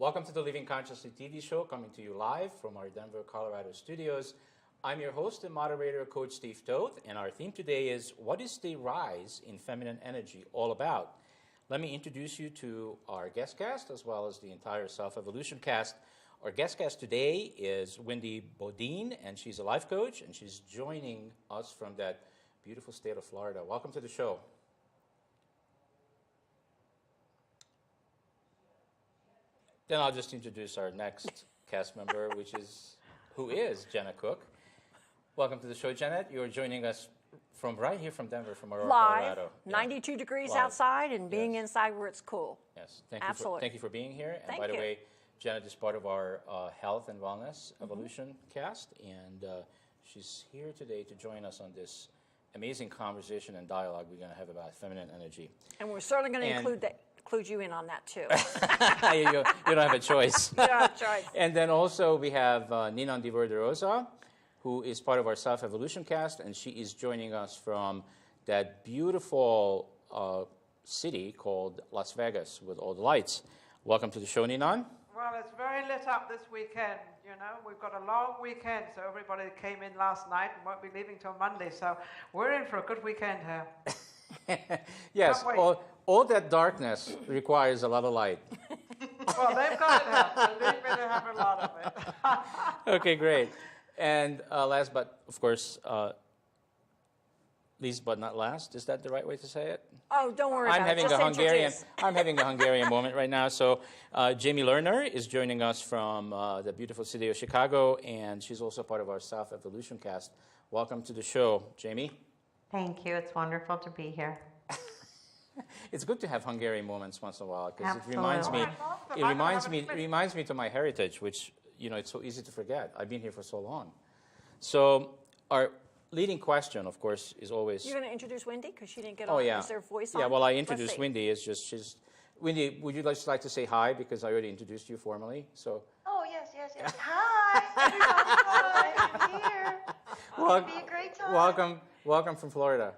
Welcome to the Living Consciously TV show, coming to you live from our Denver, Colorado studios. I'm your host and moderator, Coach Steve Toth, and our theme today is, what is the rise in feminine energy all about? Let me introduce you to our guest cast, as well as the entire Self-Evolution cast. Our guest cast today is Wendy Bodine, and she's a life coach, and she's joining us from that beautiful state of Florida. Welcome to the show. Then I'll just introduce our next cast member, who is Jenna Cook. Welcome to the show, Janet. You're joining us from right here from Denver, from Aurora, Colorado. 92 degrees outside and being inside where it's cool. Yes, Absolutely. Thank you for being here. And Thank by the you. way, Janet is part of our Health and Wellness Evolution cast, and she's here today to join us on this amazing conversation and dialogue we're going to have about feminine energy. And we're certainly going to include you in on that too. you don't have a choice. You don't have a choice. And then also we have Ninon Di Verderosa, who is part of our Self-Evolution cast, and she is joining us from that beautiful city called Las Vegas with all the lights. Welcome to the show, Ninon. Well, it's very lit up this weekend, you know. We've got a long weekend, so everybody came in last night and won't be leaving till Monday, so we're in for a good weekend here. Yes, all that darkness requires a lot of light. Well, they've got it now. Believe me, they have a lot of it. Okay, great. And last but, of course, least but not last, is that the right way to say it? Oh, don't worry I'm about having it. Just introduce. I'm having a Hungarian moment right now. So Jamie Lerner is joining us from the beautiful city of Chicago, and she's also part of our Self-Evolution cast. Welcome to the show, Jamie. Thank you. It's wonderful to be here. It's good to have Hungarian moments once in a while, because Absolutely. it reminds me to my heritage, which, you know, it's so easy to forget. I've been here for so long. So our leading question, of course, is always... You're going to introduce Wendy because she didn't get on. Oh, yeah. Is there a voice on? Yeah, well, I introduced Wendy. Wendy, would you just like to say hi, because I already introduced you formally? So. Oh, yes. Hi, everybody. Hi, I'm here. It'll be a great time. Welcome from Florida.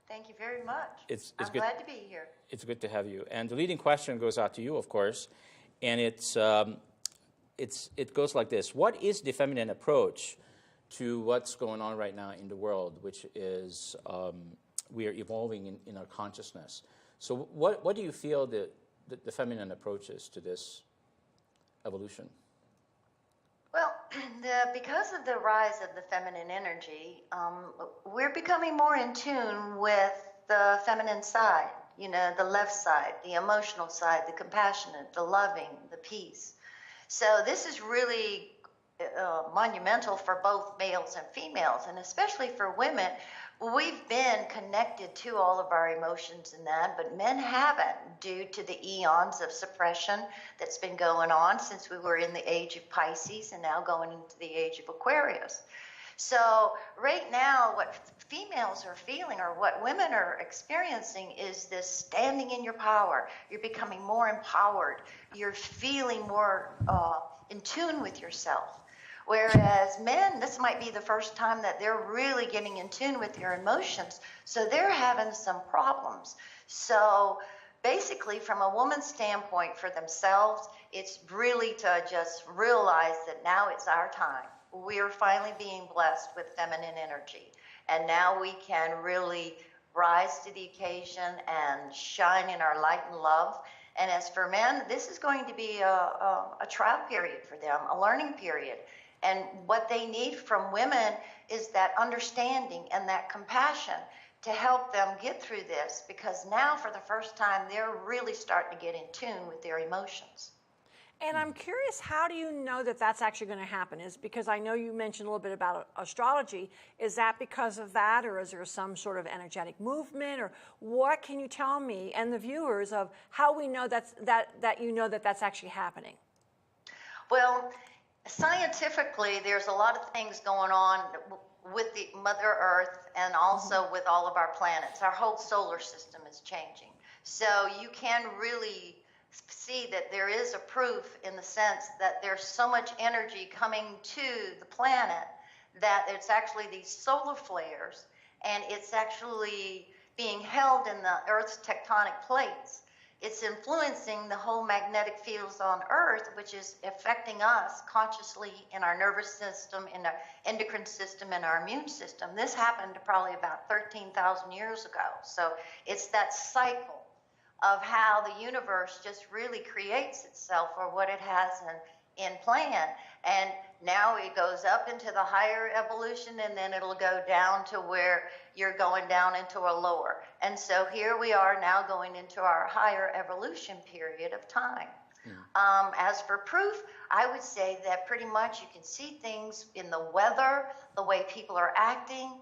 Thank you very much. It's I'm good. glad to be here. It's good to have you. And the leading question goes out to you, of course, and it goes like this: what is the feminine approach to what's going on right now in the world, which is we are evolving in our consciousness? So what do you feel the feminine approach is to this evolution? Well, because of the rise of the feminine energy, we're becoming more in tune with the feminine side, you know, the left side, the emotional side, the compassionate, the loving, the peace. So this is really monumental for both males and females, and especially for women. We've been connected to all of our emotions in that, but men haven't, due to the eons of suppression that's been going on since we were in the age of Pisces and now going into the age of Aquarius. So right now, what females are feeling, or what women are experiencing, is this standing in your power. You're becoming more empowered. You're feeling more in tune with yourself. Whereas men, this might be the first time that they're really getting in tune with their emotions, so they're having some problems. So basically, from a woman's standpoint for themselves, it's really to just realize that now it's our time. We are finally being blessed with feminine energy, and now we can really rise to the occasion and shine in our light and love. And as for men, this is going to be a trial period for them, a learning period. And what they need from women is that understanding and that compassion to help them get through this, because now for the first time they're really starting to get in tune with their emotions. And I'm curious, how do you know that that's actually going to happen? Is because I know you mentioned a little bit about astrology. Is that because of that, or is there some sort of energetic movement, or what can you tell me and the viewers of how we know that you know that that's actually happening? Well, scientifically, there's a lot of things going on with the Mother Earth and also with all of our planets. Our whole solar system is changing. So you can really see that there is a proof in the sense that there's so much energy coming to the planet that it's actually these solar flares, and it's actually being held in the Earth's tectonic plates. it's influencing the whole magnetic fields on Earth, which is affecting us consciously in our nervous system, in our endocrine system, and our immune system. This happened probably about 13,000 years ago. So it's that cycle of how the universe just really creates itself for what it has in plan. And now it goes up into the higher evolution, and then it'll go down to where you're going down into a lower. And so here we are now going into our higher evolution period of time. As for proof, I would say that pretty much you can see things in the weather, the way people are acting,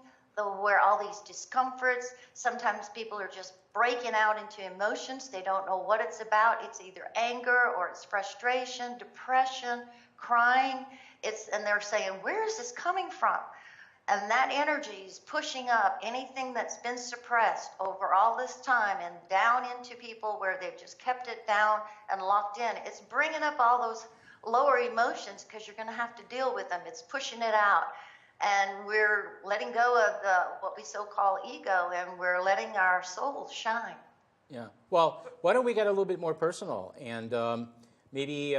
where all these discomforts. Sometimes people are just breaking out into emotions. They don't know what it's about. It's either anger or it's frustration, depression, crying. And they're saying, where is this coming from? And that energy is pushing up anything that's been suppressed over all this time and down into people where they've just kept it down and locked in. It's bringing up all those lower emotions because you're going to have to deal with them. It's pushing it out. And we're letting go of what we so-call ego, and we're letting our soul shine. Yeah. Well, why don't we get a little bit more personal? And maybe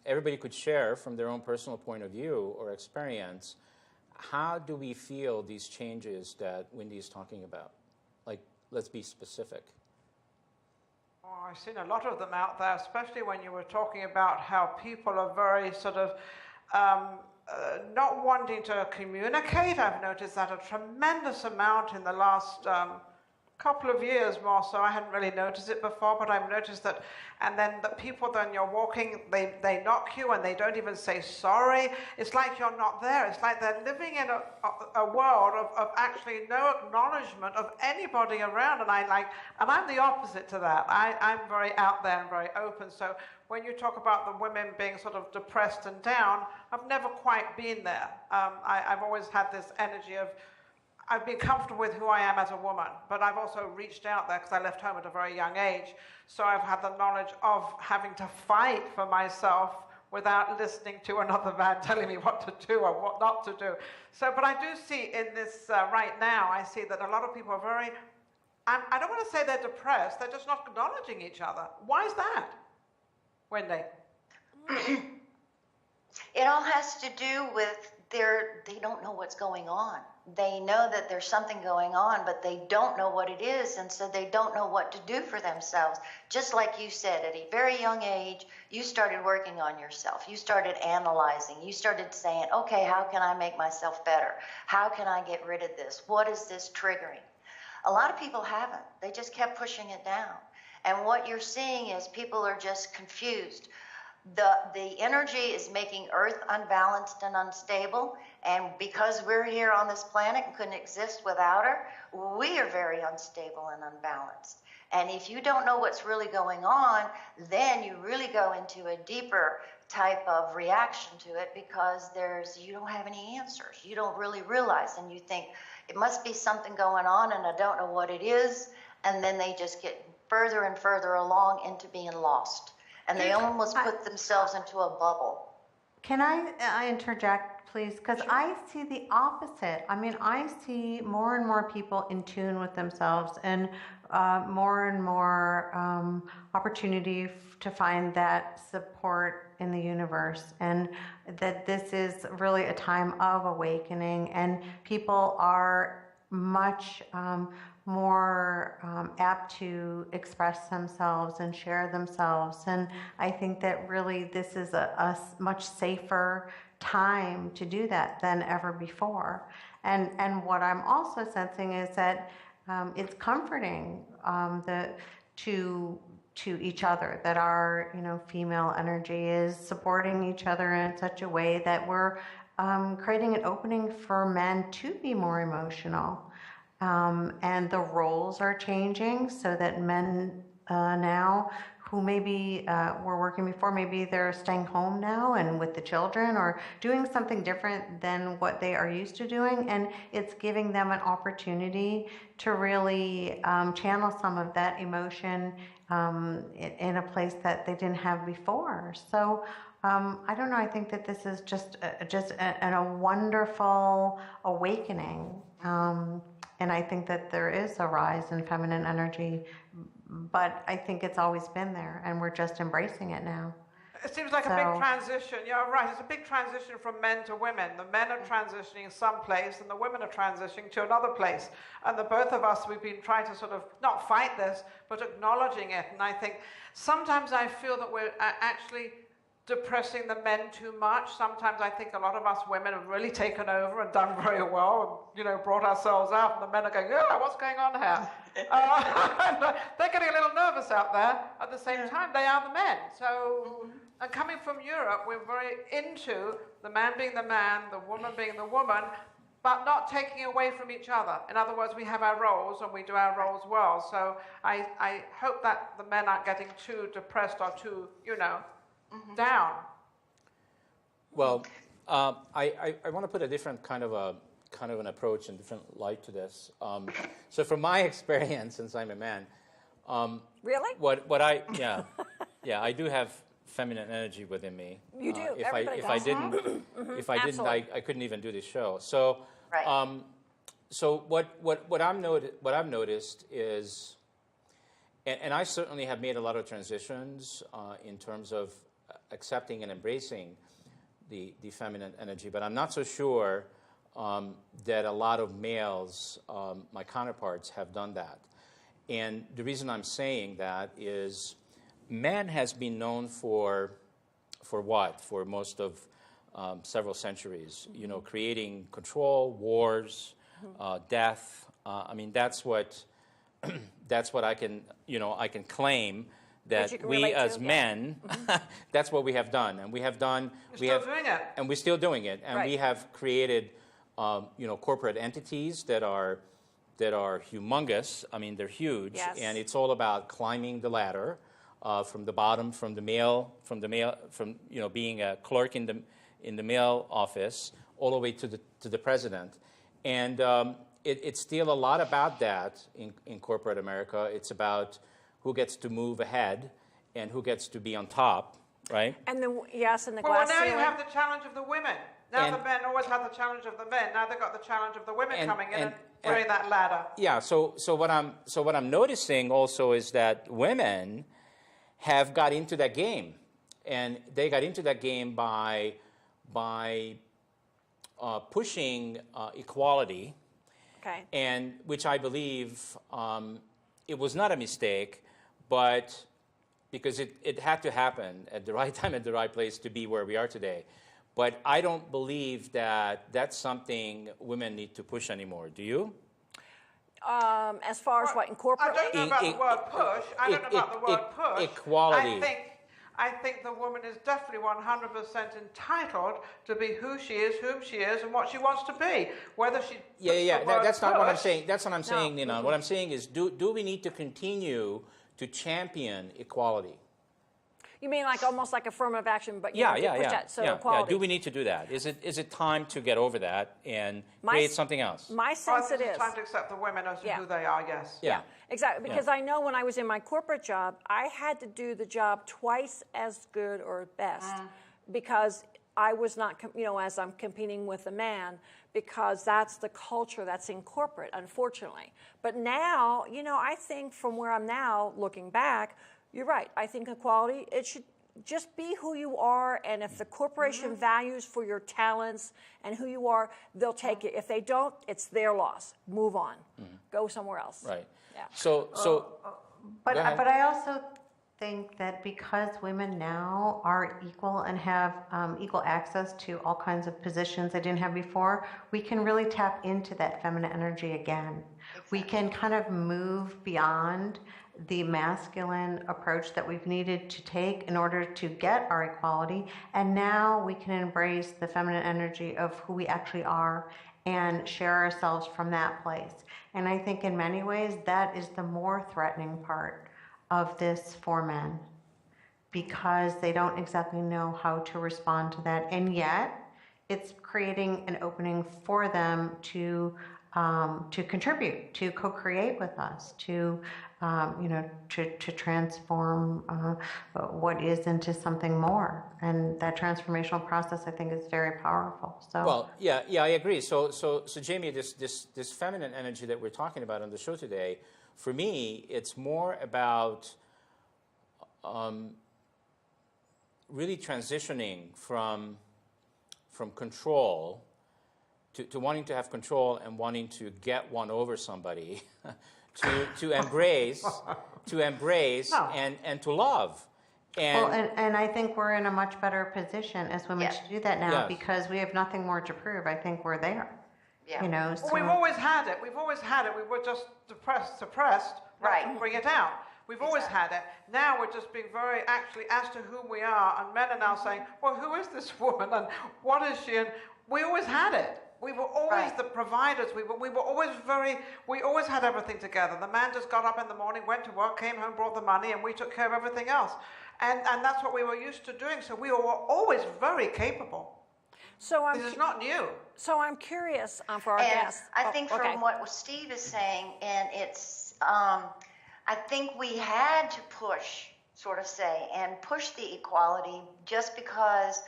everybody could share from their own personal point of view or experience, how do we feel these changes that Wendy is talking about? Like, let's be specific. Oh, I've seen a lot of them out there, especially when you were talking about how people are very sort of not wanting to communicate. I've noticed that a tremendous amount in the last couple of years more so. I hadn't really noticed it before, but I've noticed that. And then the people, then you're walking, they knock you and they don't even say sorry. It's like you're not there. It's like they're living in a world of actually no acknowledgement of anybody around. And I'm the opposite to that. I'm very out there and very open. So when you talk about the women being sort of depressed and down, I've never quite been there. I've always had this energy of, I've been comfortable with who I am as a woman, but I've also reached out there because I left home at a very young age. So I've had the knowledge of having to fight for myself without listening to another man telling me what to do or what not to do. So, but I do see in this right now, I see that a lot of people are very, I don't want to say they're depressed, they're just not acknowledging each other. Why is that, Wendy? It all has to do with they don't know what's going on. They know that there's something going on, but they don't know what it is, and so they don't know what to do for themselves. Just like you said, at a very young age, you started working on yourself. You started analyzing. You started saying, okay, how can I make myself better? How can I get rid of this? What is this triggering? A lot of people haven't. They just kept pushing it down. And what you're seeing is people are just confused. The energy is making Earth unbalanced and unstable, and because we're here on this planet and couldn't exist without her, we are very unstable and unbalanced. And if you don't know what's really going on, then you really go into a deeper type of reaction to it because you don't have any answers. You don't really realize, and you think it must be something going on and I don't know what it is, and then they just get further and further along into being lost. And they almost put themselves into a bubble. Can I interject, please? Because I see the opposite. I mean, I see more and more people in tune with themselves and more and more opportunity to find that support in the universe. And that this is really a time of awakening. And people are much more apt to express themselves and share themselves. And I think that really this is a much safer time to do that than ever before. And what I'm also sensing is that it's comforting to each other, that our female energy is supporting each other in such a way that we're creating an opening for men to be more emotional. And the roles are changing so that men now who maybe were working before, maybe they're staying home now and with the children or doing something different than what they are used to doing. And it's giving them an opportunity to really channel some of that emotion in a place that they didn't have before. So I don't know, I think that this is just a wonderful awakening. And I think that there is a rise in feminine energy, but I think it's always been there, and we're just embracing it now. It seems like a big transition. You're right. It's a big transition from men to women. The men are transitioning someplace, and the women are transitioning to another place. And the both of us, we've been trying to sort of not fight this, but acknowledging it. And I think sometimes I feel that we're actually depressing the men too much. Sometimes I think a lot of us women have really taken over and done very well, and brought ourselves out. And the men are going, "Oh, what's going on here?" And they're getting a little nervous out there. At the same time, they are the men. So. And coming from Europe, we're very into the man being the man, the woman being the woman, but not taking away from each other. In other words, we have our roles and we do our roles well. So I hope that the men aren't getting too depressed or too, down. Well, I want to put a different kind of an approach and different light to this. So from my experience, since I'm a man, Really? I do have feminine energy within me. You do. If Everybody I does. didn't, I couldn't even do this show. So, Right. so what I've noticed is, and I certainly have made a lot of transitions in terms of accepting and embracing the feminine energy, but I'm not so sure that a lot of males, my counterparts, have done that. And the reason I'm saying that is, man has been known for what? For most of several centuries, creating control, wars, death. I mean, that's what I can claim that we as men, that's what we have done, and we have done. We're still doing it, and we're still doing it, and we have created, corporate entities that are humongous. I mean, they're huge, and it's all about climbing the ladder. From the bottom, from being a clerk in the mail office, all the way to the president, and it's still a lot about that in corporate America. It's about who gets to move ahead and who gets to be on top, right? And the glass Well, now ceiling. you have the challenge of the women. Now the men always have the challenge of the men. Now they've got the challenge of the women coming in and wearing that ladder. Yeah. So what I'm noticing also is that women have got into that game, and they got into that game by pushing equality, and which I believe it was not a mistake, but because it had to happen at the right time, at the right place to be where we are today. But I don't believe that that's something women need to push anymore. Do you? As far as what in corporate? I don't know about the word push. I don't know about the word push. Equality. I think the woman is definitely 100% entitled to be who she is, whom she is, and what she wants to be. Whether she that's not what I'm saying. That's what I'm saying, Nina. What I'm saying is, do we need to continue to champion equality? You mean like almost like affirmative action, but push that, so equality. Do we need to do that? Is it time to get over that and create something else? My sense it is. It's time to accept the women as who they are, yes. Yeah. Exactly, because I know when I was in my corporate job, I had to do the job twice as good or best because I was not, as I'm competing with a man, because that's the culture that's in corporate, unfortunately. But now, I think from where I'm now looking back, you're right. I think equality, it should just be who you are, and if the corporation values for your talents and who you are, they'll take it. If they don't, it's their loss. Move on. Go somewhere else. Right. Yeah. But I also think that because women now are equal and have equal access to all kinds of positions they didn't have before, we can really tap into that feminine energy again. Exactly. We can kind of move beyond the masculine approach that we've needed to take in order to get our equality, and now we can embrace the feminine energy of who we actually are and share ourselves from that place. And I think in many ways that is the more threatening part of this for men, because they don't exactly know how to respond to that, and yet it's creating an opening for them to to contribute, to co-create with us, to to transform what is into something more. And that transformational process, I think, is very powerful. So, well, yeah, I agree. So Jamie, this feminine energy that we're talking about on the show today, for me, it's more about really transitioning from control to wanting to have control and wanting to get one over somebody, to embrace and to love. And I think we're in a much better position as women to do that now, Yes. because we have nothing more to prove. I think we're there. Yeah. You know, Well, so we've always had it. We've always had it. We were just suppressed, not Right. to bring it out. We've always had it. Now we're just being very actually as to who we are, and men are now saying, well, who is this woman and what is she? And we always had it. We were always Right. the providers. We were always we always had everything together. The man just got up in the morning, went to work, came home, brought the money, and we took care of everything else. And that's what we were used to doing. So we were always very capable. So This is not new. So I'm curious for our And guests. I Oh, think okay. from what Steve is saying, and it's, I think we had to push the equality just because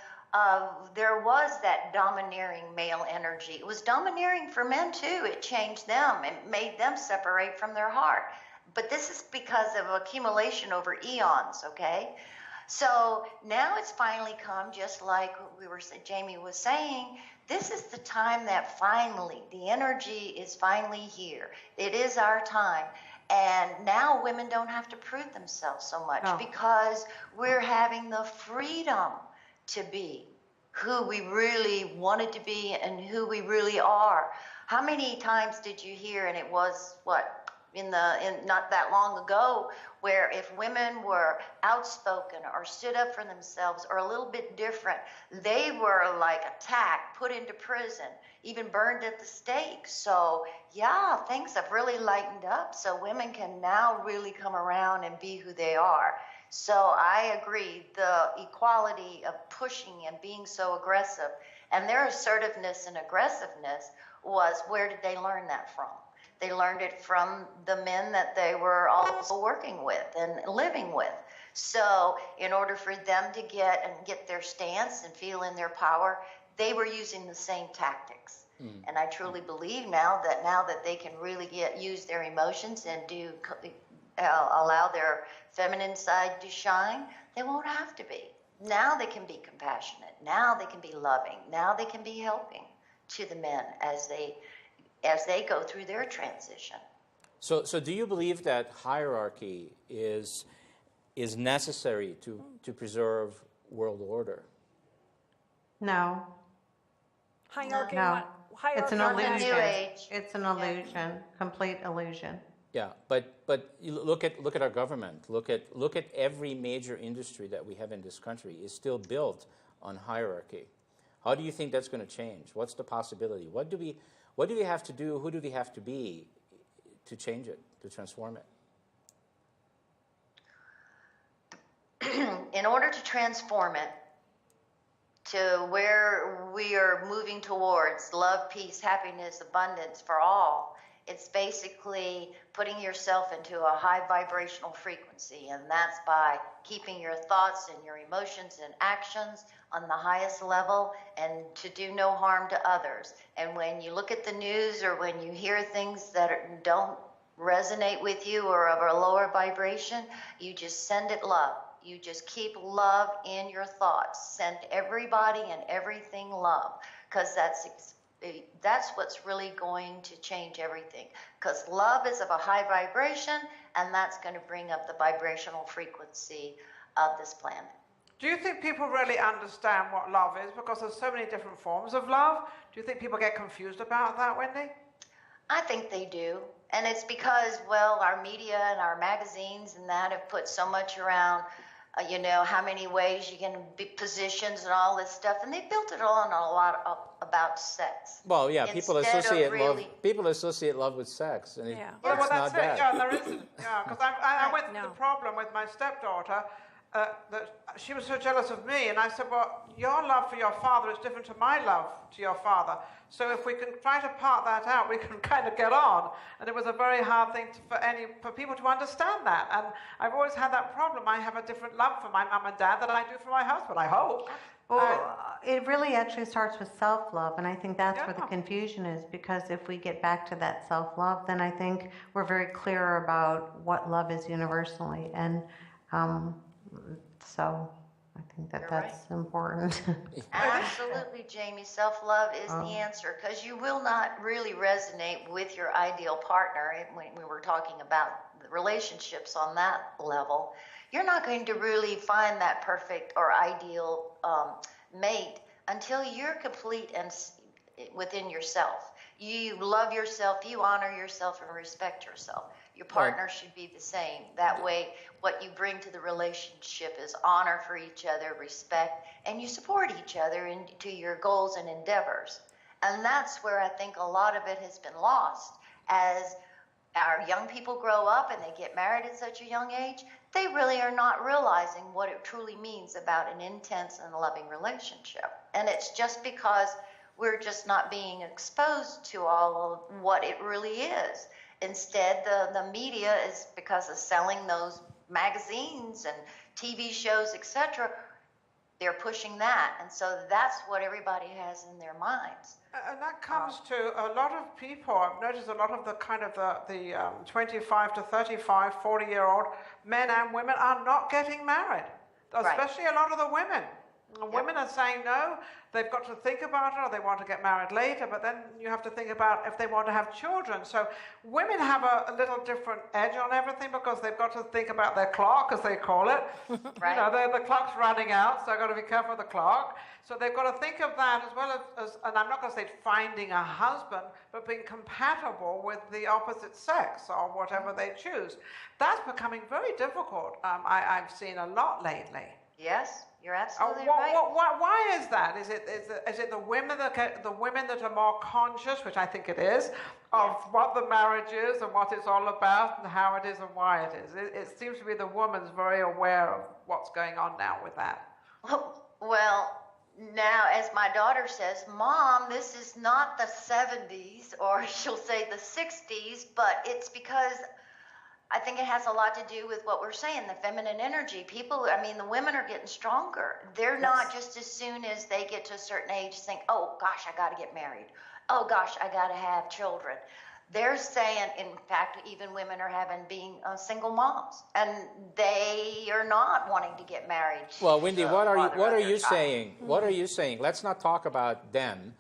there was that domineering male energy. It was domineering for men too. It changed them. It made them separate from their heart. But this is because of accumulation over eons, okay? So now it's finally come, just like Jamie was saying, this is the time that finally, the energy is finally here. It is our time. And now women don't have to prove themselves so much No. because we're having the freedom to be who we really wanted to be and who we really are. How many times did you hear, and it was in not that long ago, where if women were outspoken or stood up for themselves or a little bit different, they were like attacked, put into prison, even burned at the stake. So yeah, things have really lightened up. So women can now really come around and be who they are. So I agree, the equality of pushing and being so aggressive, and their assertiveness and aggressiveness was, where did they learn that from? They learned it from the men that they were also working with and living with. So in order for them to get their stance and feel in their power, they were using the same tactics. And I truly believe now that they can really use their emotions and allow their feminine side to shine, they won't have to be. Now they can be compassionate. Now they can be loving. Now they can be helping to the men as they go through their transition. So do you believe that hierarchy is necessary to preserve world order? no, Hierarchy. no. What? Hierarchy. It's an Not the illusion. new age. It's an illusion, complete illusion. Yeah, but you look at our government. Look at every major industry that we have in this country is still built on hierarchy. How do you think that's going to change? What's the possibility? What do we have to do? Who do we have to be to change it, to transform it? In order to transform it to where we are moving towards love, peace, happiness, abundance for all, it's basically putting yourself into a high vibrational frequency, and that's by keeping your thoughts and your emotions and actions on the highest level and to do no harm to others. And when you look at the news or when you hear things that don't resonate with you or of a lower vibration, you just send it love. You just keep love in your thoughts. Send everybody and everything love, because that's what's really going to change everything. Because love is of a high vibration, and that's going to bring up the vibrational frequency of this planet. Do you think people really understand what love is? Because there's so many different forms of love. Do you think people get confused about that, Wendy? I think they do. And it's because, well, our media and our magazines and that have put so much around, how many ways you can be positions and all this stuff. And they built it on a lot about sex. Well, yeah, people associate love with sex, and Yeah. Well, it's not that's it. bad. Yeah, there isn't. Yeah, because I went through No. the problem with my stepdaughter. that she was so jealous of me, and I said, well, your love for your father is different to my love to your father. So if we can try to part that out, we can kind of get on. And it was a very hard thing for people to understand that. And I've always had that problem. I have a different love for my mum and dad than I do for my husband, I hope. Well, it really actually starts with self-love, and I think that's where the Yeah. confusion is, because if we get back to that self-love, then I think we're very clear about what love is universally, and so I think that You're that's important. Absolutely, Jamie. Self-love is the answer, because you will not really resonate with your ideal partner. When we were talking about the relationships on that level, you're not going to really find that perfect or ideal mate until you're complete and within yourself. You love yourself, you honor yourself, and respect yourself. Your partner should be the same. That way, what you bring to the relationship is honor for each other, respect, and you support each other into your goals and endeavors. And that's where I think a lot of it has been lost. As our young people grow up and they get married at such a young age, they really are not realizing what it truly means about an intense and loving relationship. And it's just because we're just not being exposed to all of what it really is. Instead, the media is, because of selling those magazines and TV shows, etc., they're pushing that. And so that's what everybody has in their minds. And that comes to a lot of people. I've noticed a lot of the kind of the 25 to 35, 40-year-old men and women are not getting married, especially a lot of the women. Women are saying no, they've got to think about it, or they want to get married later, but then you have to think about if they want to have children. So women have a little different edge on everything, because they've got to think about their clock, as they call it. Right. You know, the clock's running out, so I've got to be careful of the clock. So they've got to think of that, as well as, and I'm not going to say finding a husband, but being compatible with the opposite sex or whatever they choose. That's becoming very difficult. I've seen a lot lately. Yes, you're absolutely right. Why is that? Is it the women that are more conscious, which I think it is, of what the marriage is and what it's all about and how it is and why it is? It seems to be the woman's very aware of what's going on now with that. Well, now, as my daughter says, Mom, this is not the 70s, or she'll say the 60s, but it's because I think it has a lot to do with what we're saying, the feminine energy. People, I mean, the women are getting stronger. They're not just as soon as they get to a certain age think, oh, gosh, I got to get married. Oh, gosh, I got to have children. They're saying, in fact, even women are being single moms, and they are not wanting to get married. Well, Wendy, what are you saying? What are you saying? Let's not talk about them.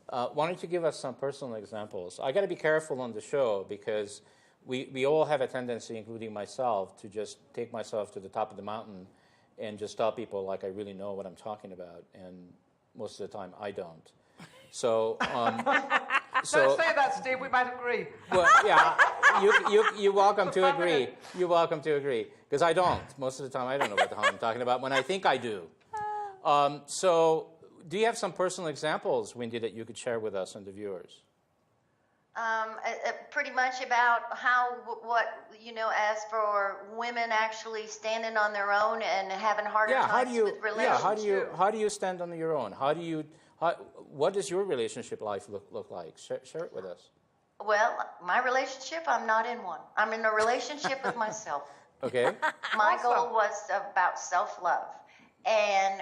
Why don't you give us some personal examples? I got to be careful on the show, because we all have a tendency, including myself, to just take myself to the top of the mountain and just tell people like I really know what I'm talking about, and most of the time I don't. So, Don't say that, Steve. We might agree. Well, yeah, you're welcome to agree. You're welcome to agree, because I don't. Most of the time I don't know what the hell I'm talking about when I think I do. So, do you have some personal examples, Wendy, that you could share with us and the viewers? Pretty much about as for women actually standing on their own and having harder times with relationships. How do you stand on your own? What does your relationship life look like? Share it with us. Well, my relationship, I'm not in one. I'm in a relationship with myself. Okay. My goal was about self-love. And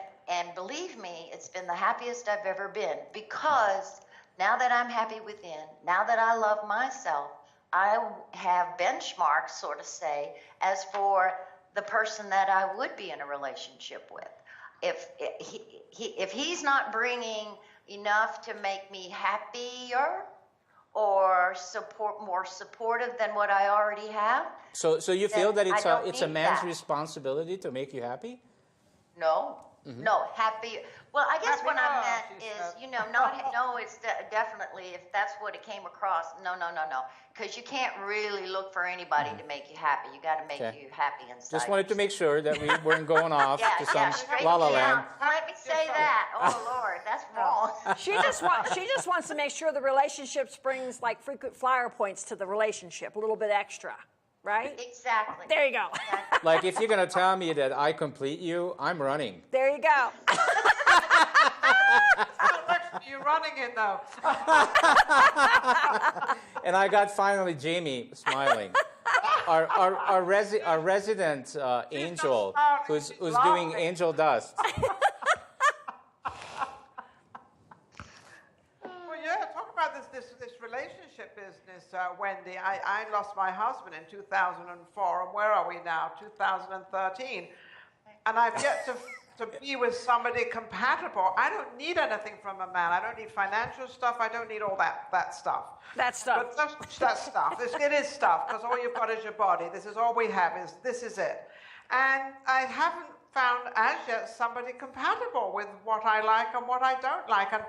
believe me, it's been the happiest I've ever been, because now that I'm happy within, now that I love myself, I have benchmarks, sort of say, as for the person that I would be in a relationship with. If he's not bringing enough to make me happier or more supportive than what I already have. So you feel that it's a man's that. responsibility to make you happy? No. Mm-hmm. No, happy. Well, I guess Happy what I love, meant she is, said. no, it's definitely, if that's what it came across, no. Because you can't really look for anybody to make you happy. You got to make you happy inside. Just wanted to make sure that we weren't going off to some straight la la down. land. Let me say that. Oh, Lord, that's wrong. She just wants to make sure the relationship brings like frequent flyer points to the relationship, a little bit extra. right? Exactly. There you go. Like if you're going to tell me that I complete you, I'm running. There you go. What direction are you running in, though? And I got finally Jamie smiling. Our resident angel who's doing angel dust. Well, yeah, talk about this relationship business, Wendy. I lost my husband in 2004, and where are we now? 2013. And I've yet to be with somebody compatible. I don't need anything from a man. I don't need financial stuff. I don't need all that stuff. That stuff. But that stuff. It is stuff, because all you've got is your body. This is all we have. This is it. And I haven't found as yet somebody compatible with what I like and what I don't like. And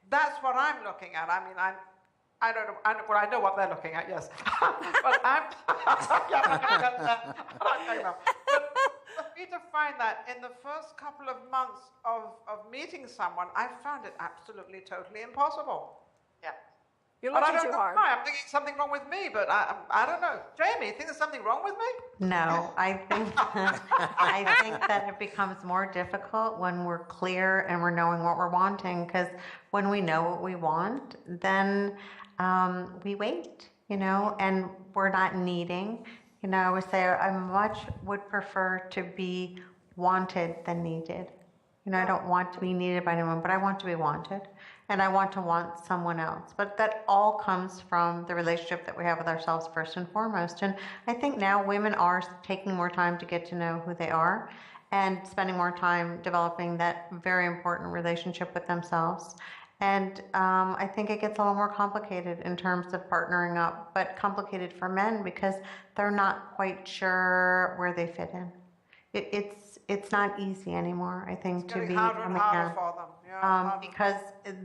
that's what I'm looking at. I mean, I don't know. Well, I know what they're looking at, yes. But I'm. But for me to find that in the first couple of months of meeting someone, I found it absolutely, totally impossible. Yeah. You're But I looking don't too know hard. why. I'm thinking something wrong with me, but I don't know. Jamie, you think there's something wrong with me? No, I think that it becomes more difficult when we're clear and we're knowing what we're wanting. Because when we know what we want, then we wait, and we're not needing. I would say I would prefer to be wanted than needed. I don't want to be needed by anyone, but I want to be wanted. And I want to want someone else. But that all comes from the relationship that we have with ourselves first and foremost. And I think now women are taking more time to get to know who they are and spending more time developing that very important relationship with themselves. And I think it gets a little more complicated in terms of partnering up, but complicated for men because they're not quite sure where they fit in. It's not easy anymore, I think, It's to getting be harder a and man. harder for them. Yeah, Because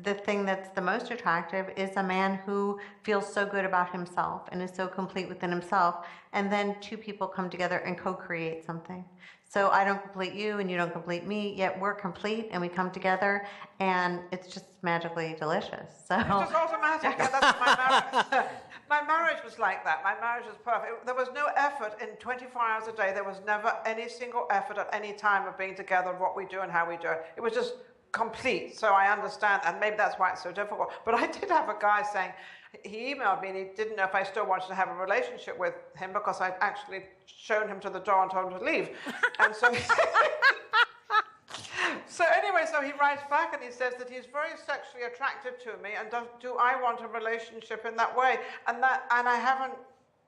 the thing that's the most attractive is a man who feels so good about himself and is so complete within himself, and then two people come together and co-create something. So I don't complete you and you don't complete me, yet we're complete and we come together and it's just magically delicious. So It's just automatic. Yeah, that's my marriage. My marriage was like that. My marriage was perfect. There was no effort in 24 hours a day. There was never any single effort at any time of being together, of what we do and how we do it. It was just complete. So I understand, and maybe that's why it's so difficult. But I did have a guy saying, he emailed me and he didn't know if I still wanted to have a relationship with him because I'd actually shown him to the door and told him to leave. And so, so anyway, so he writes back and he says that he's very sexually attracted to me and do I want a relationship in that way? And I haven't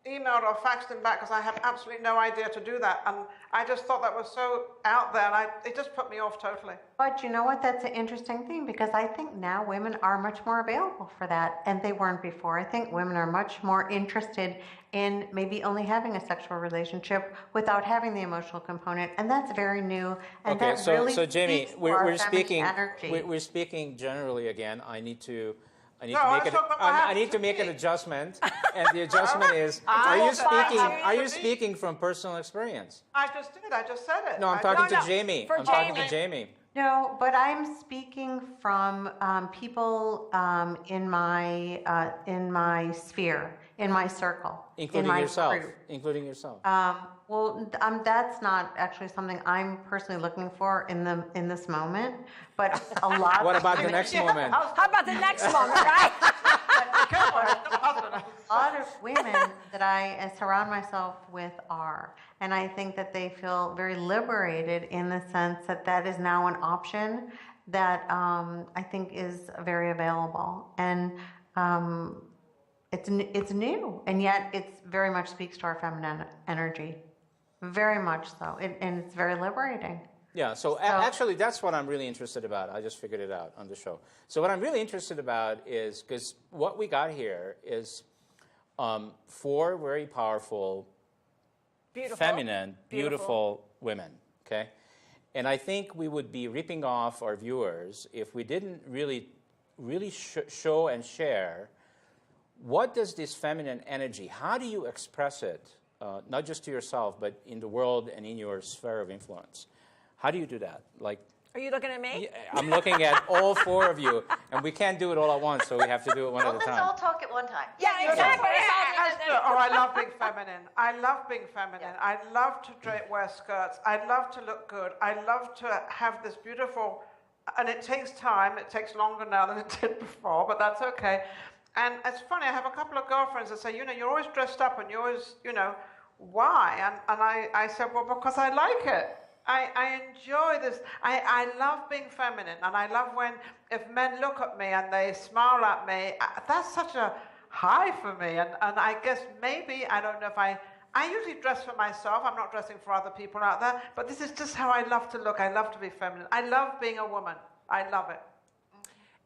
emailed or faxed him back because I have absolutely no idea to do that. And I just thought that was so out there and it just put me off totally. But you know what? That's an interesting thing because I think now women are much more available for that and they weren't before. I think women are much more interested in maybe only having a sexual relationship without having the emotional component, and that's very new. And Okay, that really so Jamie, speaks to our we're feminine speaking energy. we're speaking generally again. I need to I was talking about what I need to happened make to an me. adjustment, and the adjustment is: Are you speaking from personal experience? I just did. I just said it. No, I'm I talking just- to Jamie. For I'm talking to Jamie. Jamie. No, but I'm speaking from people in my sphere, in my circle, Including in my yourself. group. Including yourself. That's not actually something I'm personally looking for in this moment. But a lot. What of about the women- next moment? How about the next moment, right? A lot of women that I surround myself with are, and I think that they feel very liberated in the sense that that is now an option that I think is very available, and it's new, and yet it's very much speaks to our feminine energy, very much so, and it's very liberating. Yeah, so actually that's what I'm really interested about. I just figured it out on the show. So what I'm really interested about is, because what we got here is four very powerful, Beautiful. feminine, beautiful women, okay? And I think we would be ripping off our viewers if we didn't really show and share what does this feminine energy, how do you express it, not just to yourself, but in the world and in your sphere of influence? How do you do that? Like, Are you looking at me? Yeah, I'm looking at all four of you, and we can't do it all at once, so we have to do it one Well, at a let's all time. talk at one time. Yeah, exactly. Oh, I love being feminine. I love being feminine. I love to wear skirts. I love to look good. I love to have this beautiful, and it takes time. It takes longer now than it did before, but that's okay. And it's funny, I have a couple of girlfriends that say, you're always dressed up and you're always, why? And I said, well, because I like it. I enjoy this. I love being feminine, and I love if men look at me and they smile at me, that's such a high for me. And I guess maybe, I don't know if I usually dress for myself. I'm not dressing for other people out there, but this is just how I love to look. I love to be feminine. I love being a woman. I love it.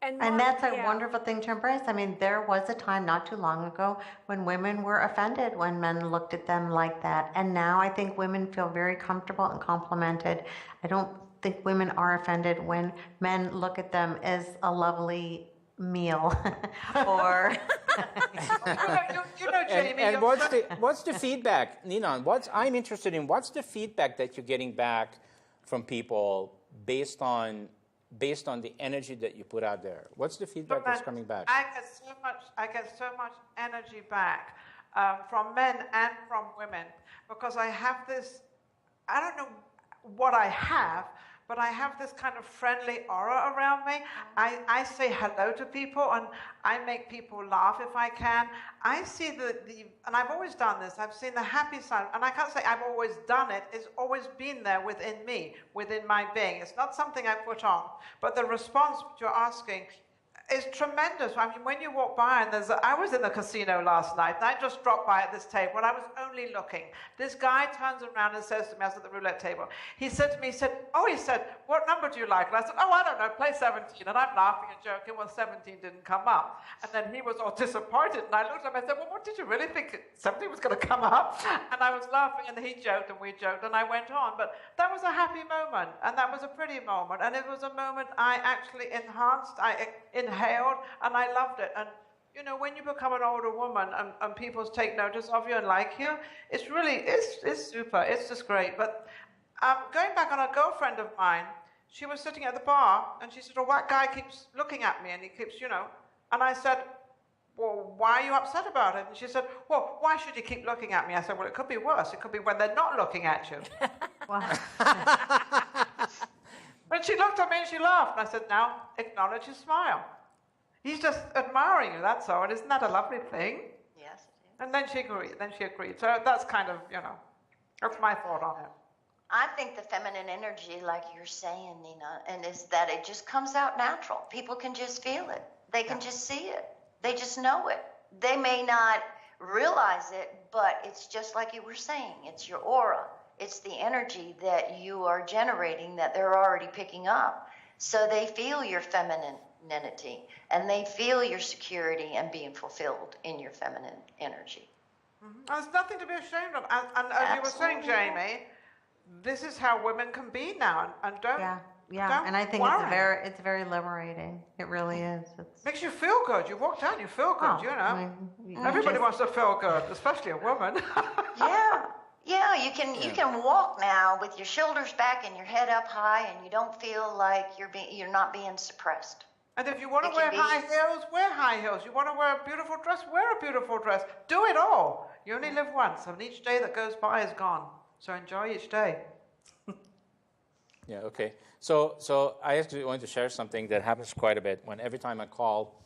And that's a wonderful thing to embrace. I mean, there was a time not too long ago when women were offended when men looked at them like that. And now I think women feel very comfortable and complimented. I don't think women are offended when men look at them as a lovely meal or Jamie. And what's the feedback, Ninon? I'm interested in what's the feedback that you're getting back from people based on the energy that you put out there? What's the feedback that's coming back? I get so much energy back from men and from women, because I have this, I don't know what I have, but I have this kind of friendly aura around me. I say hello to people, and I make people laugh if I can. I see and I've always done this, I've seen the happy side, and I can't say I've always done it, it's always been there within me, within my being. It's not something I put on, but the response you're asking is tremendous. I mean, when you walk by, and I was in the casino last night, and I just dropped by at this table, and I was only looking. This guy turns around and says to me, I was at the roulette table, he said to me, what number do you like? And I said, I don't know, play 17. And I'm laughing and joking, well, 17 didn't come up. And then he was all disappointed, and I looked at him and I said, well, what did you really think? 17 was going to come up? And I was laughing, and he joked, and we joked, and I went on. But that was a happy moment, and that was a pretty moment, and it was a moment I actually enhanced, I inhaled, and I loved it. And when you become an older woman and people take notice of you and like you, it's super. It's just great. But going back on a girlfriend of mine, she was sitting at the bar, and she said, oh, that guy keeps looking at me, and he keeps, and I said, well, why are you upset about it? And she said, well, why should you keep looking at me? I said, well, it could be worse. It could be when they're not looking at you. And she looked at me and she laughed. And I said, now acknowledge his smile. He's just admiring you, that's all. And isn't that a lovely thing? Yes, it is. And then she agreed. So that's kind of, that's my thought on it. I think the feminine energy, like you're saying, Nina, and is that it just comes out natural. People can just feel it. They can just see it. They just know it. They may not realize it, but it's just like you were saying. It's your aura. It's the energy that you are generating that they're already picking up. So they feel your femininity, and they feel your security and being fulfilled in your feminine energy. Mm-hmm. There's nothing to be ashamed of. And as you were saying, Jamie, this is how women can be now, and don't. Yeah, and I think it's very liberating. It really is. Makes you feel good. You walk down, you feel good. Everybody wants to feel good, especially a woman. Yeah, you can walk now with your shoulders back and your head up high, and you don't feel like you're not being suppressed. And if you want to wear high heels, wear high heels. You want to wear a beautiful dress, wear a beautiful dress. Do it all. You only live once, and each day that goes by is gone. So enjoy each day. Yeah, okay. So I actually wanted to share something that happens quite a bit. Every time I call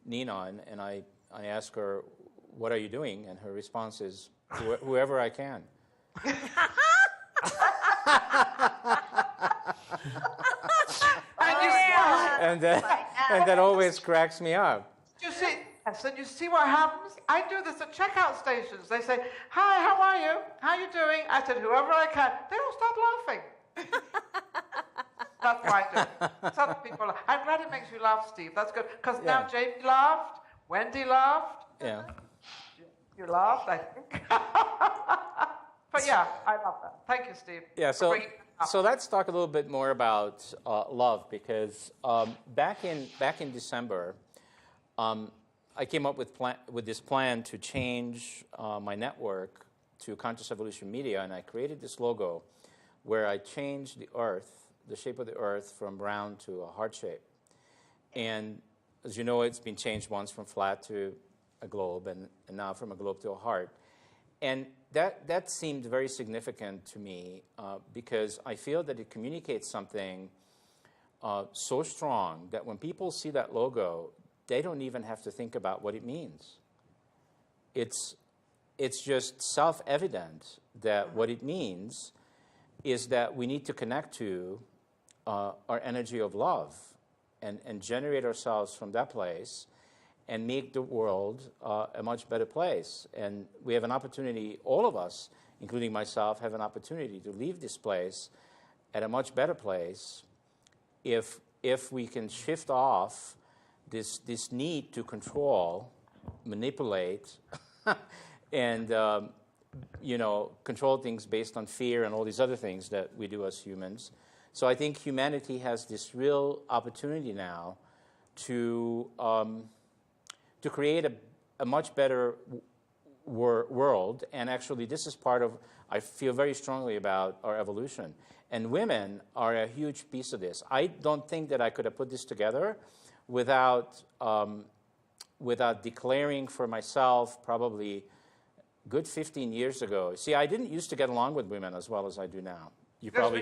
Ninon and I ask her, what are you doing? And her response is, whoever I can. And that always cracks me up. You see what happens? I do this at checkout stations. They say, hi, how are you? How are you doing? I said, whoever I can. They all start laughing. That's what I do. Some people laugh. I'm glad it makes you laugh, Steve. That's good. Because now Jamie laughed, Wendy laughed. Yeah. You laughed, I think. But yeah, I love that. Thank you, Steve. Yeah, so let's talk a little bit more about love, because back in December, I came up with this plan to change my network to Conscious Evolution Media, and I created this logo where I changed the Earth the shape of the Earth from round to a heart shape. And as you know, it's been changed once from flat to a globe, and now from a globe to a heart. And that seemed very significant to me because I feel that it communicates something so strong that when people see that logo, they don't even have to think about what it means. It's just self-evident that what it means is that we need to connect to our energy of love and generate ourselves from that place and make the world a much better place. And we have an opportunity, all of us, including myself, have an opportunity to leave this place at a much better place if we can shift off this need to control, manipulate, and control things based on fear and all these other things that we do as humans. So I think humanity has this real opportunity now to create a much better world. And actually, this is part of, I feel very strongly about our evolution. And women are a huge piece of this. I don't think that I could have put this together without declaring for myself probably good 15 years ago. See, I didn't used to get along with women as well as I do now. You probably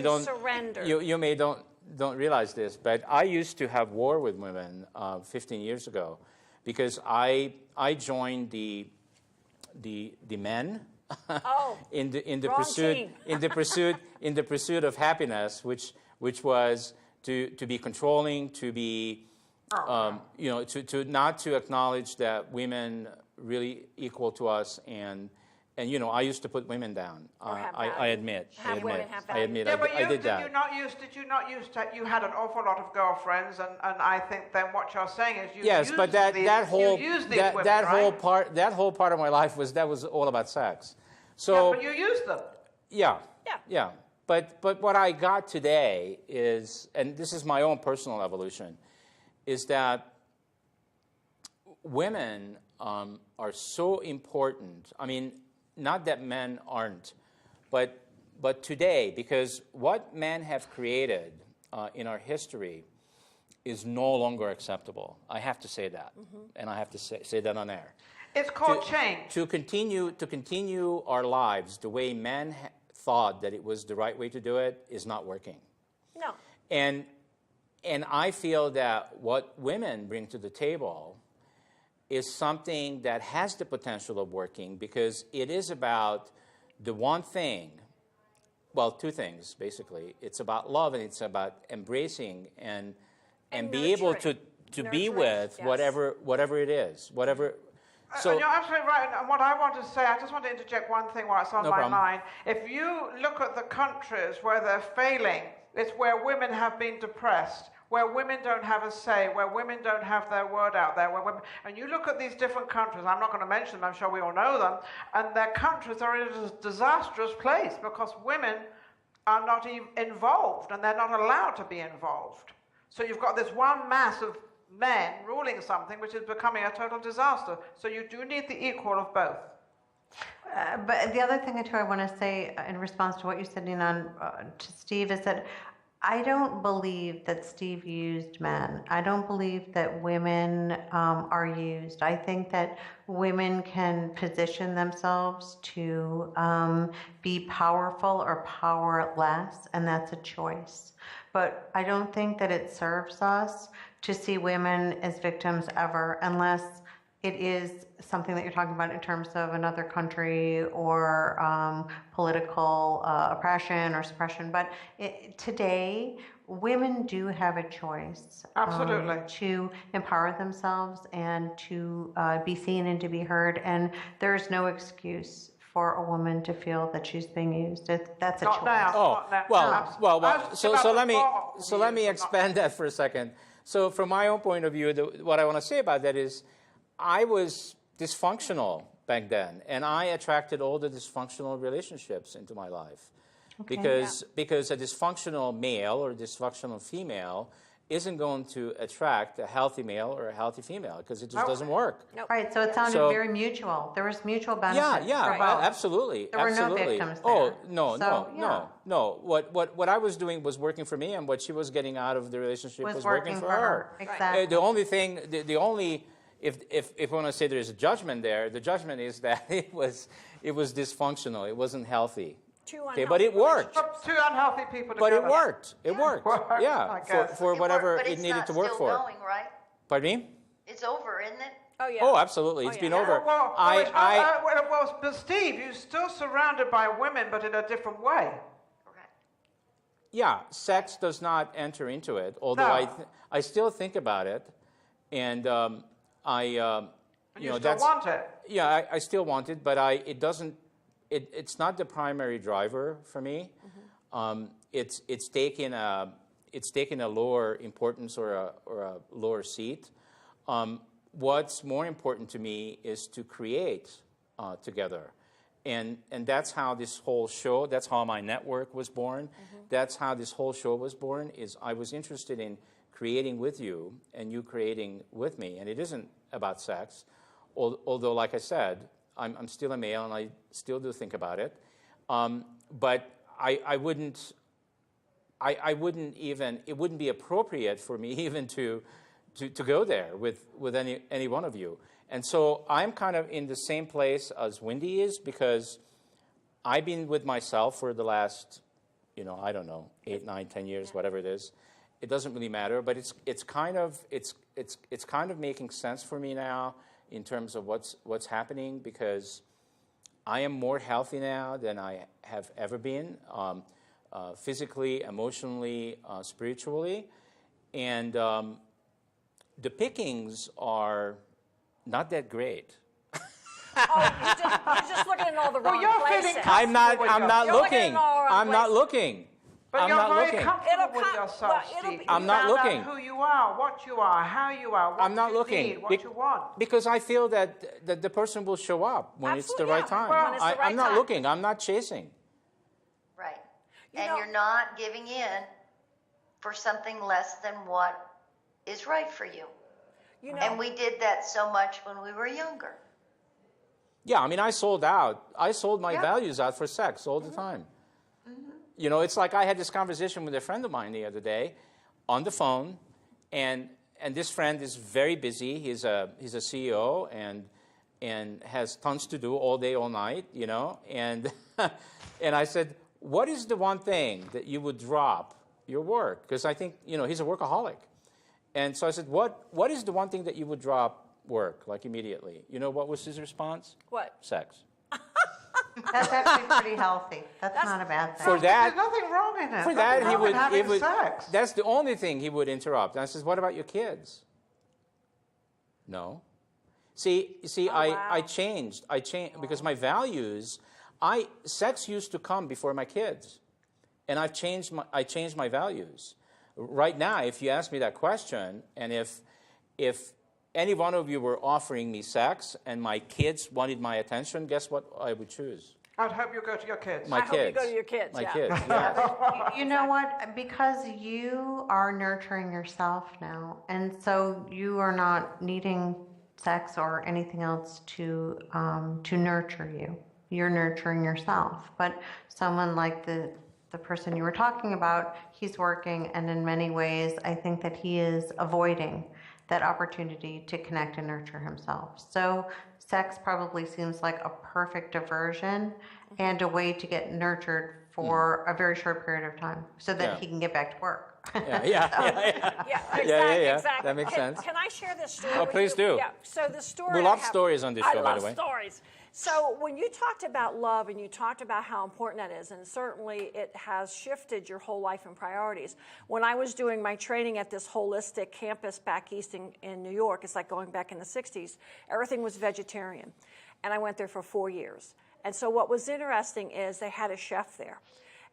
don't. Surrender. You may don't realize this, but I used to have war with women 15 years ago because I joined the men in the pursuit of happiness, which was to be controlling, to be to not to acknowledge that women really equal to us, and I used to put women down. I admit. Women have value. I admit. Yeah, but I did that. Did you not use to, you had an awful lot of girlfriends, and I think then what you're saying is you Yes, used but that whole part of my life was all about sex. So yeah, but you used them. Yeah. But what I got today is, and this is my own personal evolution, is that women are so important. I mean, not that men aren't, but today, because what men have created in our history is no longer acceptable. I have to say that, and I have to say that on air. It's called change. To continue our lives the way men thought that it was the right way to do it is not working. No. And I feel that what women bring to the table is something that has the potential of working, because it is about the one thing, well, two things, basically. It's about love, and it's about embracing and be able to be with whatever it is, whatever. So, you're absolutely right. And what I want to say, I just want to interject one thing while it's on my mind. If you look at the countries where they're failing, it's where women have been depressed, where women don't have a say, where women don't have their word out there. And you look at these different countries, I'm not going to mention them, I'm sure we all know them, and their countries are in a disastrous place because women are not even involved, and they're not allowed to be involved. So you've got this one mass of men ruling something which is becoming a total disaster. So you do need the equal of both. But the other thing too I want to say in response to what you said, Nina, to Steve, is that I don't believe that Steve used men. I don't believe that women are used. I think that women can position themselves to be powerful or powerless, and that's a choice. But I don't think that it serves us to see women as victims ever, unless it is something that you're talking about in terms of another country or political oppression or suppression. But today, women do have a choice. Absolutely. To empower themselves and to be seen and to be heard. And there's no excuse for a woman to feel that she's being used. That's a choice. So let me expand that for a second. So from my own point of view, what I want to say about that is I was dysfunctional back then, and I attracted all the dysfunctional relationships into my life. Because a dysfunctional male or dysfunctional female isn't going to attract a healthy male or a healthy female because it just No. doesn't work. Nope. Right, so it sounded So- very mutual. There was mutual Yeah, benefit. yeah, for both. absolutely. There were no absolutely. victims Oh, there. no, So, no. What I was doing was working for me, and what she was getting out of the relationship was working for her. Exactly. The only thing, the only, if we want to say there's a judgment there, the judgment is that it was dysfunctional. It wasn't healthy. Too Okay, but it unhealthy worked. Two unhealthy people But together. it worked. It worked. Worked, I Yeah, guess. for whatever but it it's needed not to work still for. going, right? Pardon me? It's over, isn't it? Oh, yeah. Oh, absolutely. Oh, It's yeah. been over. But Steve, you're still surrounded by women, but in a different way. Correct. Yeah, sex does not enter into it, although No. I still think about it, and And you still that's want it. yeah, I still want it, but it doesn't. It's not the primary driver for me. It's taken a lower importance or a lower seat. What's more important to me is to create together. And that's how this whole show, that's how my network was born. That's how this whole show was born, is I was interested in creating with you and you creating with me. And it isn't about sex, although, like I said, I'm still a male and I still do think about it. But I wouldn't even, it wouldn't be appropriate for me even to go there with any one of you. And so I'm kind of in the same place as Wendy is, because I've been with myself for the last, I don't know, 8, 9, 10 years, whatever it is. It doesn't really matter, but it's kind of making sense for me now in terms of what's happening, because I am more healthy now than I have ever been, physically, emotionally, spiritually, and the pickings are not that great. Oh, you're just looking in all the wrong you're places. feeling I'm not You're looking. looking all around I'm not places. looking. But I'm you're not very looking. comfortable It'll with come- yourself, well, it'll Steve. be- I'm You not found out looking. who you are, what you are, how you are, what I'm not you looking. need, what you want. Because I feel that the person will show up when it's the Absolutely, right yeah. time. When it's the right I'm not time. looking. I'm not chasing. Right. You And know- you're not giving in for something less than what is right for you. You know, And we did that so much when we were younger. Yeah, I mean, I sold out. I sold my Yeah. values out for sex all the time. It's like I had this conversation with a friend of mine the other day on the phone, and this friend is very busy. He's a CEO and has tons to do all day, all night, and and I said, what is the one thing that you would drop your work? Because I think, he's a workaholic. And so I said, what is the one thing that you would drop work, like immediately? You know what was his response? what? Sex. That's actually pretty healthy. That's not a bad thing. For that, There's nothing wrong in it. for Nothing that he wrong with would, having sex. that's the only thing he would interrupt. And I says, what about your kids? No. See, I wow. changed because my values, sex used to come before my kids. And I changed my values. Right now, if you ask me that question, and if any one of you were offering me sex and my kids wanted my attention, guess what I would choose? I'd hope you go to your kids. My I hope you kids. go to your kids, My yeah. kids, yeah. You know what? Because you are nurturing yourself now, and so you are not needing sex or anything else to nurture you. You're nurturing yourself. But someone like the person you were talking about, he's working, and in many ways, I think that he is avoiding that opportunity to connect and nurture himself. So sex probably seems like a perfect diversion and a way to get nurtured for a very short period of time so that Yeah. he can get back to work. Yeah. Yeah, exactly. That makes sense. Can I share this story? Oh, with please you? do. Yeah. So the story. We I love have- stories on this show, by the way. I love stories. So when you talked about love and you talked about how important that is, and certainly it has shifted your whole life and priorities. When I was doing my training at this holistic campus back east in New York, it's like going back in the 60s, everything was vegetarian. And I went there for 4 years. And so what was interesting is they had a chef there.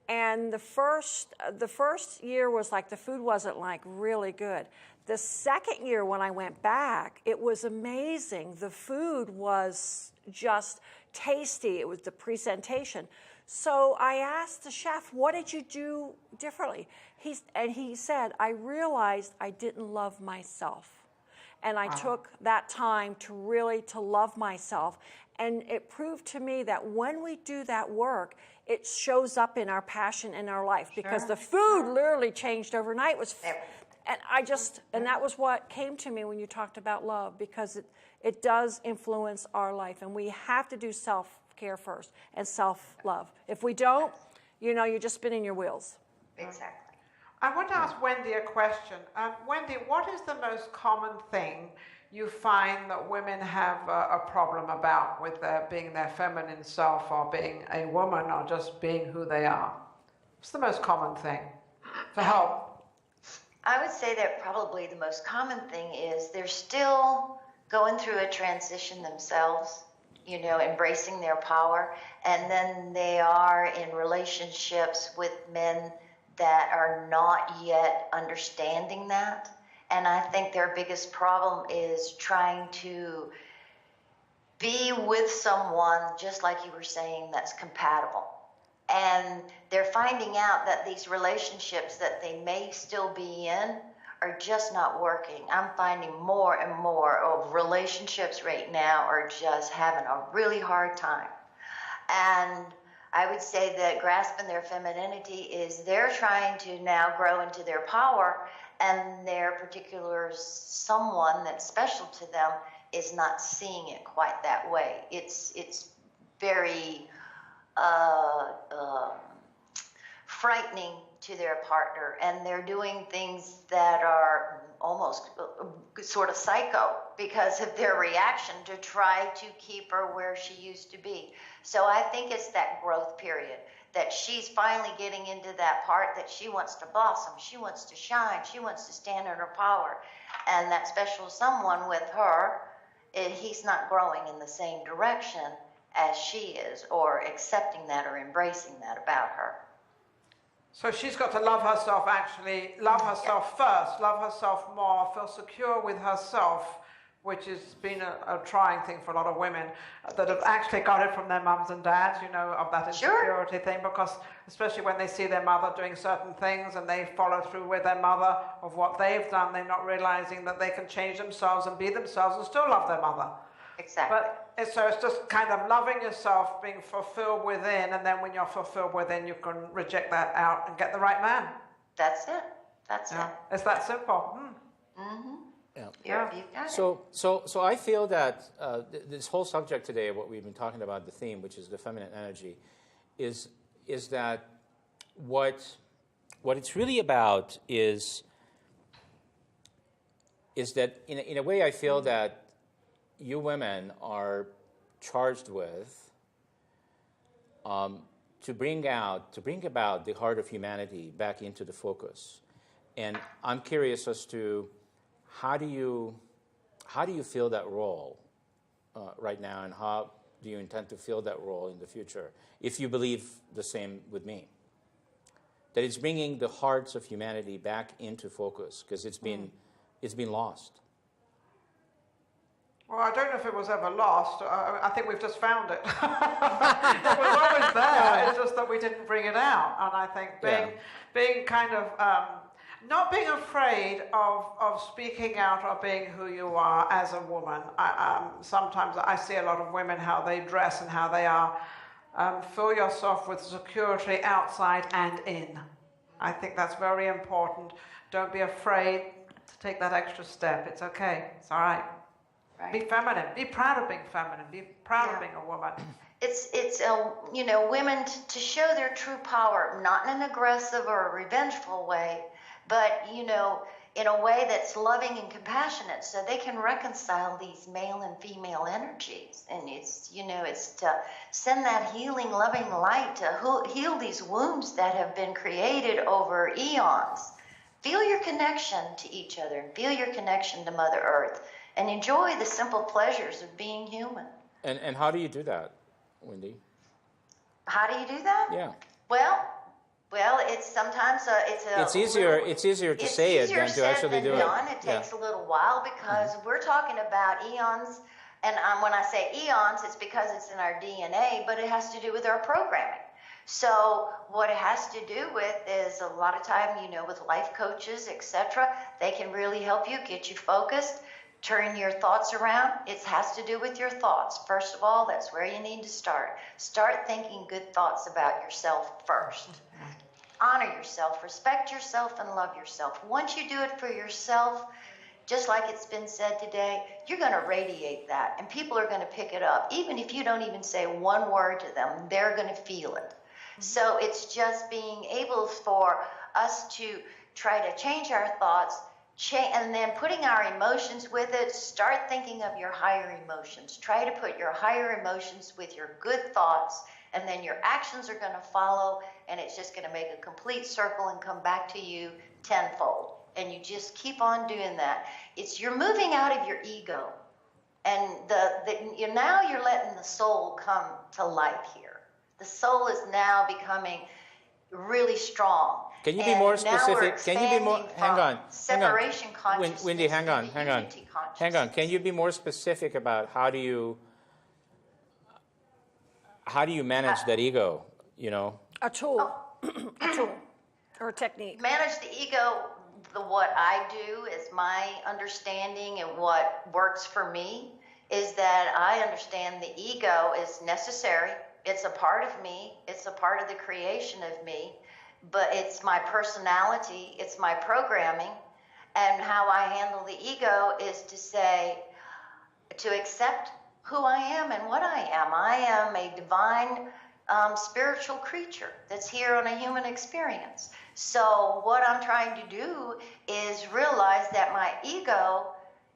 And the first year was like the food wasn't like really good. The second year when I went back, it was amazing. The food was just, tasty. It was the presentation. So I asked the chef, what did you do differently? He said, I realized I didn't love myself. And I took that time to really to love myself. And it proved to me that when we do that work, it shows up in our passion in our life, because the food literally changed overnight. And that was what came to me when you talked about love, because it does influence our life, and we have to do self-care first and self-love. If we don't, you're just spinning your wheels. Exactly. I want to ask Wendy a question. Wendy, what is the most common thing you find that women have a problem about with being their feminine self, or being a woman, or just being who they are? What's the most common thing for help? I would say that probably the most common thing is they're still going through a transition themselves, embracing their power, and then they are in relationships with men that are not yet understanding that. And I think their biggest problem is trying to be with someone, just like you were saying, that's compatible. And they're finding out that these relationships that they may still be in are just not working. I'm finding more and more of relationships right now are just having a really hard time. And I would say that grasping their femininity is they're trying to now grow into their power, and their particular someone that's special to them is not seeing it quite that way. It's very frightening to their partner, and they're doing things that are almost sort of psycho because of their reaction to try to keep her where she used to be. So I think it's that growth period, that she's finally getting into that part that she wants to blossom, she wants to shine, she wants to stand in her power. And that special someone with her, he's not growing in the same direction as she is, or accepting that or embracing that about her. So she's got to love herself, actually, love herself first, love herself more, feel secure with herself, which has been a trying thing for a lot of women that have actually got it from their mums and dads, of that insecurity thing, because especially when they see their mother doing certain things and they follow through with their mother of what they've done, they're not realizing that they can change themselves and be themselves and still love their mother. Exactly. So it's just kind of loving yourself, being fulfilled within, and then when you're fulfilled within, you can reject that out and get the right man. That's it. That's it. It's that simple. Mm-hmm. Yeah. You've got it. So I feel that this whole subject today, what we've been talking about, the theme, which is the feminine energy, is that what it's really about is that in a way I feel that you women are charged with to bring about the heart of humanity back into the focus. And I'm curious as to how do you fill that role right now, and how do you intend to fill that role in the future, if you believe the same with me? That it's bringing the hearts of humanity back into focus, because it's been lost. Well, I don't know if it was ever lost. I think we've just found it. It was always there. It's just that we didn't bring it out. And I think being kind of not being afraid of speaking out or being who you are as a woman. Sometimes I see a lot of women, how they dress and how they are. Fill yourself with security outside and in. I think that's very important. Don't be afraid to take that extra step. It's okay. It's all right. Right. Be feminine. Be proud of being feminine. Be proud of being a woman. It's women to show their true power, not in an aggressive or a revengeful way, but, in a way that's loving and compassionate, so they can reconcile these male and female energies. And it's to send that healing, loving light to heal these wounds that have been created over eons. Feel your connection to each other, and feel your connection to Mother Earth, and enjoy the simple pleasures of being human. And how do you do that, Wendy? How do you do that? Yeah. Well, it's sometimes it's easier to say it than to actually do it. It takes a little while because we're talking about eons And when I say eons, it's because it's in our DNA, but it has to do with our programming. So what it has to do with is a lot of time, with life coaches, etc., they can really help you, get you focused, turn your thoughts around. It has to do with your thoughts. First of all, that's where you need to start. Start thinking good thoughts about yourself first. Honor yourself, respect yourself, and love yourself. Once you do it for yourself, just like it's been said today, you're going to radiate that, and people are going to pick it up. Even if you don't even say one word to them, they're going to feel it. So it's just being able for us to try to change our thoughts, and then putting our emotions with it. Start thinking of your higher emotions. Try to put your higher emotions with your good thoughts, and then your actions are going to follow, and it's just going to make a complete circle and come back to you tenfold. And you just keep on doing that. You're moving out of your ego, and now you're letting the soul come to life here. The soul is now becoming really strong. Can you be more specific? Can you be more? Hang on. Separation consciousness. Wendy, hang on. Can you be more specific about how do you manage that ego? A tool, a tool, or a technique. Manage the ego. What I do is my understanding, and what works for me is that I understand the ego is necessary. It's a part of me. It's a part of the creation of me. But it's my personality. It's my programming. And how I handle the ego is to accept who I am and what I am. I am a divine spiritual creature that's here on a human experience. So what I'm trying to do is realize that my ego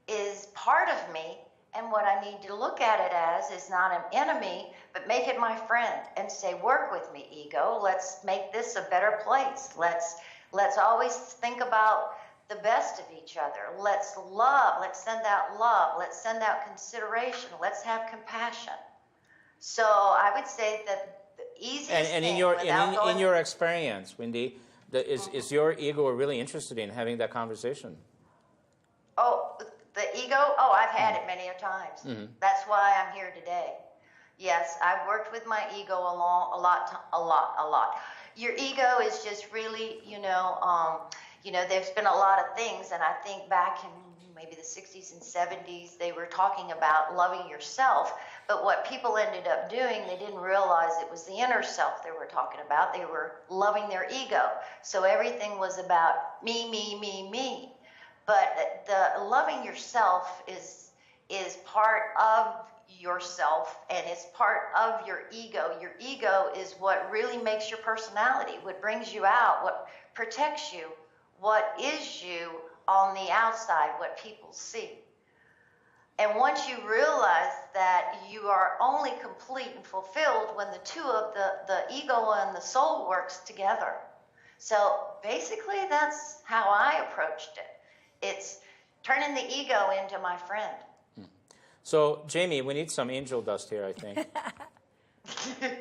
is part of me, and what I need to look at it as is not an enemy, but make it my friend and say, work with me, ego. Let's make this a better place. Let's always think about the best of each other. Let's love. Let's send out love. Let's send out consideration. Let's have compassion. So I would say that the easiest and thing in your experience, Wendy, is your ego really interested in having that conversation? Oh, the ego? Oh, I've had it many a times. Mm-hmm. That's why I'm here today. Yes, I've worked with my ego a lot. Your ego is just really, there's been a lot of things, and I think back in maybe the 60s and 70s, they were talking about loving yourself, but what people ended up doing, they didn't realize it was the inner self they were talking about. They were loving their ego. So everything was about me, me, me, me. But the loving yourself is part of yourself, and it's part of your ego. Your ego is what really makes your personality, what brings you out, what protects you, what is you on the outside, what people see. And once you realize that you are only complete and fulfilled when the two of the ego and the soul works together. So basically that's how I approached it. It's turning the ego into my friend. So, Jamie, we need some angel dust here, I think.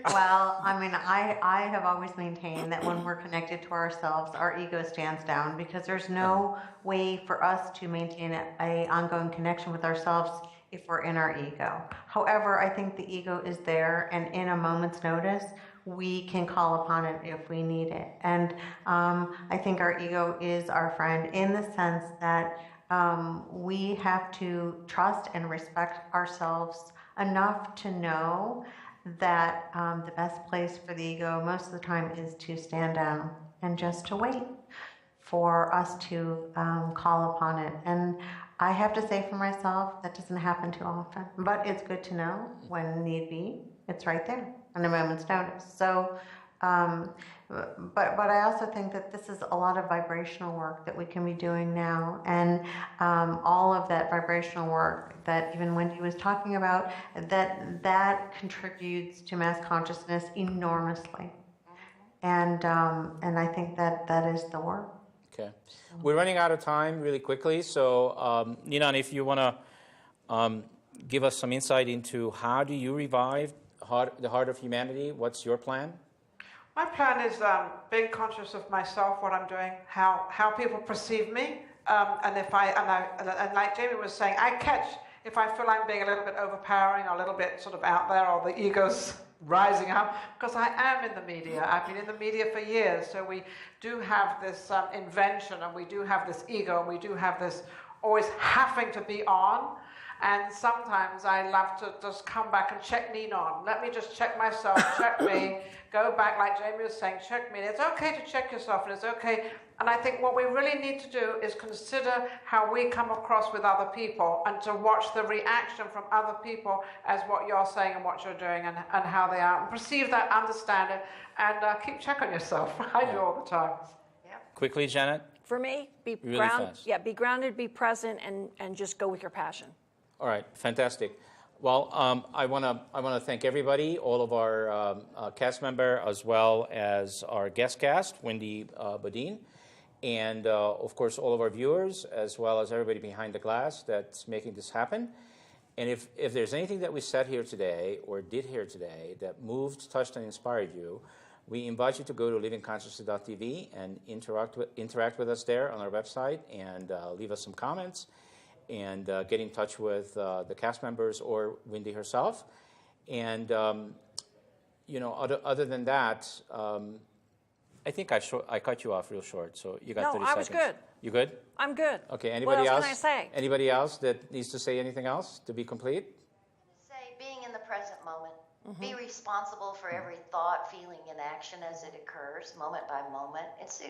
Well, I have always maintained that when we're connected to ourselves, our ego stands down, because there's no way for us to maintain an ongoing connection with ourselves if we're in our ego. However, I think the ego is there, and in a moment's notice, we can call upon it if we need it. And I think our ego is our friend in the sense that we have to trust and respect ourselves enough to know that the best place for the ego most of the time is to stand down and just to wait for us to call upon it. And I have to say for myself, that doesn't happen too often, but it's good to know when need be, it's right there on a moment's notice. So, but I also think that this is a lot of vibrational work that we can be doing now, and all of that vibrational work that even Wendy was talking about, that contributes to mass consciousness enormously, and I think that is the work. Okay, we're running out of time really quickly, so Ninan, if you want to give us some insight into how do you revive the heart of humanity, what's your plan? My plan is being conscious of myself, what I'm doing, how people perceive me, and like Jamie was saying, I catch if I feel I'm being a little bit overpowering or a little bit sort of out there, or the ego's rising up, because I am in the media. I've been in the media for years, so we do have this invention, and we do have this ego, and we do have this always having to be on. And sometimes I love to just come back and check me on. Let me just check myself, check me, go back, like Jamie was saying, check me. And it's okay to check yourself, and it's okay. And I think what we really need to do is consider how we come across with other people, and to watch the reaction from other people as what you're saying and what you're doing, and how they are. And perceive that, understand it, and keep check on yourself. I do all the time. Quickly, Janet? For me, be Really grounded. fast. Yeah, be grounded, be present, and just go with your passion. All right, fantastic. Well, I want to thank everybody, all of our cast member, as well as our guest cast, Wendy Bodine, and of course all of our viewers, as well as everybody behind the glass that's making this happen. And if there's anything that we said here today or did here today that moved, touched, and inspired you, we invite you to go to livingconsciously.tv and interact with us there on our website, and leave us some comments, and get in touch with the cast members or Wendy herself. And, other than that, I think I cut you off real short, so you got 30 seconds. No, I was good. You good? I'm good. Okay, anybody else else? can I say? Anybody else that needs to say anything else to be complete? Say, being in the present moment. Be responsible for every thought, feeling, and action as it occurs, moment by moment. It's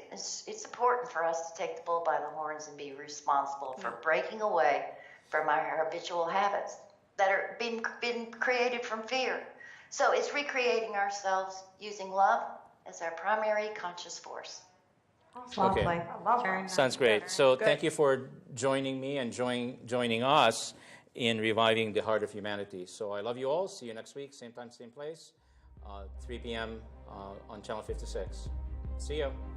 important for us to take the bull by the horns and be responsible for breaking away from our habitual habits that are being created from fear. So it's recreating ourselves using love as our primary conscious force. Lovely. Okay. I love that. Sounds great. So thank you for joining me and joining us in reviving the heart of humanity. So I love you all. See you next week, same time, same place, 3 p.m. On Channel 56. See you.